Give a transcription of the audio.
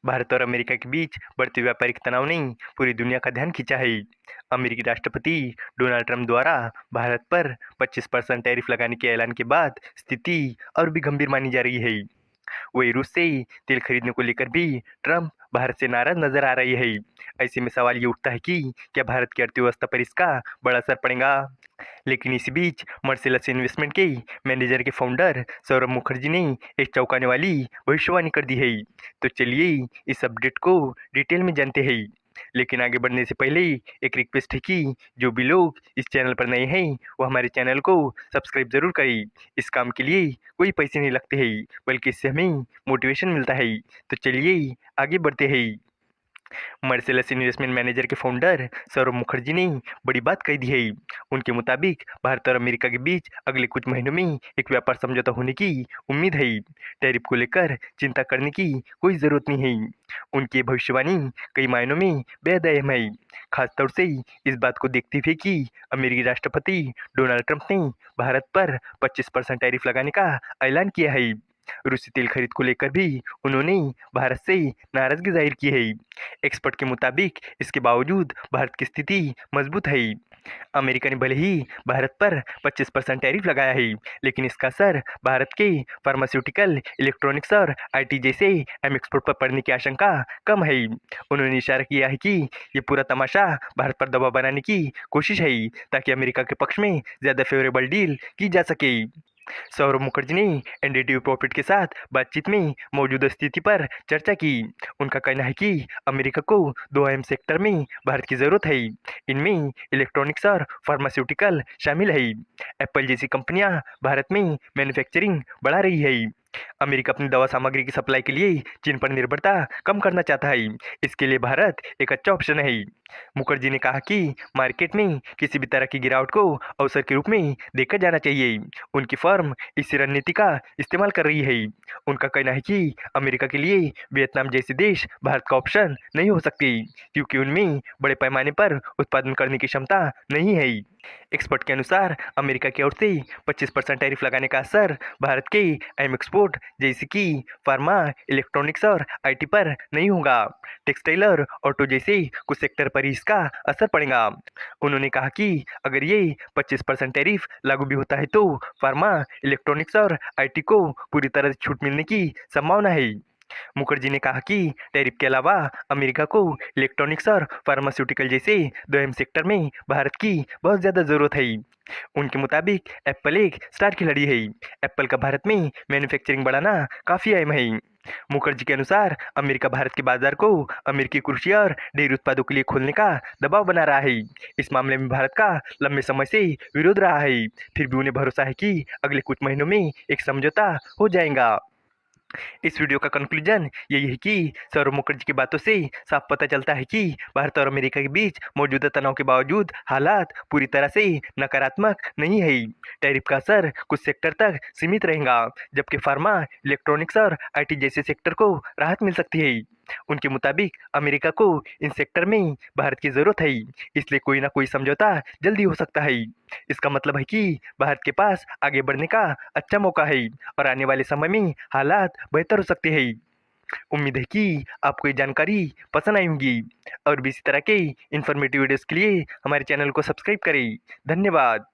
भारत और अमेरिका के बीच बढ़ते व्यापारिक तनाव ने पूरी दुनिया का ध्यान खींचा है। अमेरिकी राष्ट्रपति डोनाल्ड ट्रंप द्वारा भारत पर 25% टैरिफ लगाने के ऐलान के बाद स्थिति और भी गंभीर मानी जा रही है। वही रूस से तेल खरीदने को लेकर भी ट्रंप भारत से नाराज नजर आ रही है। ऐसे में सवाल ये उठता है कि क्या भारत की अर्थव्यवस्था पर इसका बड़ा असर पड़ेगा। लेकिन इसी बीच मर्सिलस इन्वेस्टमेंट के मैनेजर के फाउंडर सौरभ मुखर्जी ने एक चौंकाने वाली भविष्यवाणी कर दी है। तो चलिए इस अपडेट को डिटेल में जानते हैं। लेकिन आगे बढ़ने से पहले एक रिक्वेस्ट है कि जो भी लोग इस चैनल पर नए हैं वो हमारे चैनल को सब्सक्राइब जरूर करें। इस काम के लिए कोई पैसे नहीं लगते हैं, बल्कि इससे हमें मोटिवेशन मिलता है। तो चलिए आगे बढ़ते हैं। मर्सिलस इन्वेस्टमेंट मैनेजर के फाउंडर सौरभ मुखर्जी ने बड़ी बात कह दी है। उनके मुताबिक भारत और अमेरिका के बीच अगले कुछ महीनों में एक व्यापार समझौता होने की उम्मीद है। टैरिफ को लेकर चिंता करने की कोई जरूरत नहीं है। उनकी ये भविष्यवाणी कई मायनों में बेहद अहम है, खासतौर से इस बात को देखते हुए कि अमेरिकी राष्ट्रपति डोनाल्ड ट्रंप ने भारत पर 25% टैरिफ लगाने का ऐलान किया है। रूसी तेल खरीद को लेकर भी उन्होंने भारत से नाराजगी जाहिर की है। एक्सपर्ट के मुताबिक इसके बावजूद भारत की स्थिति मजबूत है। अमेरिका ने भले ही भारत पर 25% टैरिफ लगाया है, लेकिन इसका असर भारत के फार्मास्यूटिकल, इलेक्ट्रॉनिक्स और आईटी जैसे अहम एक्सपोर्ट पर पड़ने की आशंका कम है। उन्होंने इशारा किया है कि ये पूरा तमाशा भारत पर दबाव बनाने की कोशिश है, ताकि अमेरिका के पक्ष में ज़्यादा फेवरेबल डील की जा सके। सौरभ मुखर्जी ने एनडीटीवी प्रॉफिट के साथ बातचीत में मौजूदा स्थिति पर चर्चा की। उनका कहना है कि अमेरिका को दो अहम सेक्टर में भारत की जरूरत है। इनमें इलेक्ट्रॉनिक्स और फार्मास्यूटिकल शामिल है। एप्पल जैसी कंपनियां भारत में मैन्युफैक्चरिंग बढ़ा रही है। अमेरिका अपनी दवा सामग्री की सप्लाई के लिए चीन पर निर्भरता कम करना चाहता है। इसके लिए भारत एक अच्छा ऑप्शन है। मुखर्जी ने कहा कि मार्केट में किसी भी तरह की गिरावट को अवसर के रूप में देखा जाना चाहिए। उनकी फर्म इस रणनीति का इस्तेमाल कर रही है। उनका कहना है कि अमेरिका के लिए वियतनाम जैसे देश भारत का ऑप्शन नहीं हो सकते, क्योंकि उनमें बड़े पैमाने पर उत्पादन करने की क्षमता नहीं है। एक्सपर्ट के अनुसार अमेरिका की ओर से 25% टैरिफ लगाने का असर भारत के अहम एक्सपोर्ट जैसे कि फार्मा, इलेक्ट्रॉनिक्स और आईटी पर नहीं होगा। टेक्सटाइल और ऑटो जैसे कुछ सेक्टर पर ही इसका असर पड़ेगा। उन्होंने कहा कि अगर ये 25% टैरिफ लागू भी होता है तो फार्मा, इलेक्ट्रॉनिक्स और आईटी को पूरी तरह से छूट मिलने की संभावना है। मुखर्जी ने कहा कि टैरिफ के अलावा अमेरिका को इलेक्ट्रॉनिक्स और फार्मास्यूटिकल जैसे दो अहम सेक्टर में भारत की बहुत ज़्यादा ज़रूरत है। उनके मुताबिक एप्पल एक स्टार खिलाड़ी है। एप्पल का भारत में मैन्युफैक्चरिंग बढ़ाना काफ़ी अहम है। मुखर्जी के अनुसार अमेरिका भारत के बाजार को अमेरिकी कृषि और डेयरी उत्पादों के लिए खोलने का दबाव बना रहा है। इस मामले में भारत का लंबे समय से विरोध रहा है। फिर भी उन्हें भरोसा है कि अगले कुछ महीनों में एक समझौता हो जाएगा। इस वीडियो का कंक्लूजन यही है कि सौरभ मुखर्जी की बातों से साफ पता चलता है कि भारत और अमेरिका के बीच मौजूदा तनाव के बावजूद हालात पूरी तरह से नकारात्मक नहीं है। टैरिफ का असर कुछ सेक्टर तक सीमित रहेगा, जबकि फार्मा, इलेक्ट्रॉनिक्स और आईटी जैसे सेक्टर को राहत मिल सकती है। उनके मुताबिक अमेरिका को इन सेक्टर में भारत की जरूरत है, इसलिए कोई ना कोई समझौता जल्दी हो सकता है। इसका मतलब है कि भारत के पास आगे बढ़ने का अच्छा मौका है और आने वाले समय में हालात बेहतर हो सकते हैं। उम्मीद है कि आपको ये जानकारी पसंद आई होगी और भी इसी तरह के इन्फॉर्मेटिव वीडियोस के लिए हमारे चैनल को सब्सक्राइब करें। धन्यवाद।